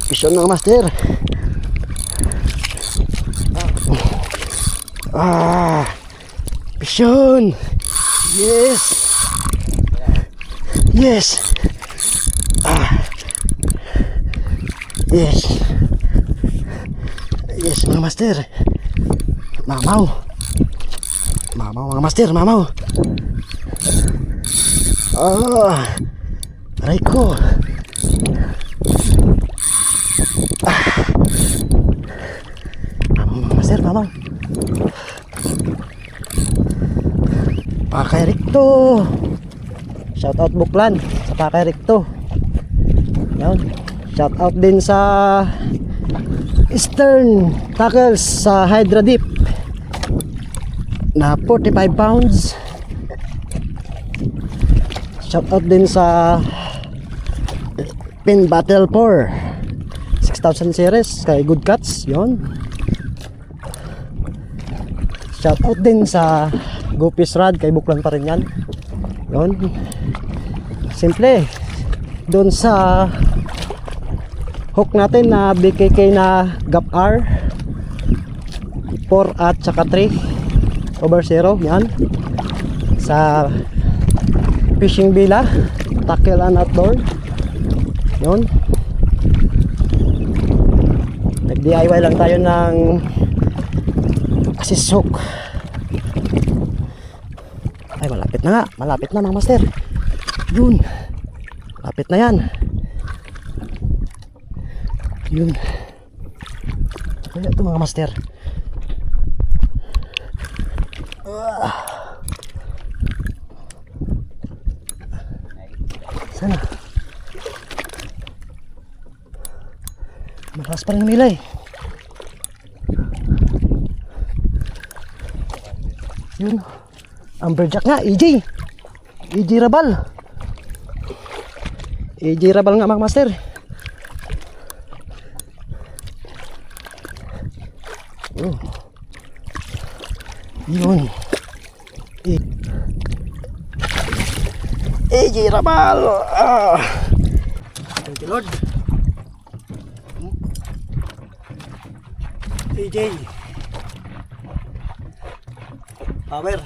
Pisyon mga master. Pisyon. Yes. Yes. Yes. Yes mga master. Mamaw. Mamaw mga master, mamaw. Aray ko. Mamaw mga master, mamaw. Pakay Rikto. Shout out Buklan sa Pakay Rikto. Yan. Shout out din sa Eastern Tackles sa Hydra Deep na 45 pounds. Shout out din sa Pin Battle 4 6,000 series kay Good Cuts. Yon. Shout out din sa Gupis Rod kay Buklan pa rin yan. Yon. Simple. Doon sa hook natin na BKK na Gap R 4 at saka 3/0. Yan. Sa fishing bila, tackle and outdoor. Yon. Nag-DIY lang tayo ng assist hook. Ay, malapit na nga. Malapit na mga master. Yun. Malapit na yan. Yun. Kaya ito mga master. Sana. Malakas pa rin nilay. Yun. Amberjack nga, EJ Rabal. EJ Rabal nga mga master. Oh. Yun. EJ Rabal. Thank you Lord. EJ Power.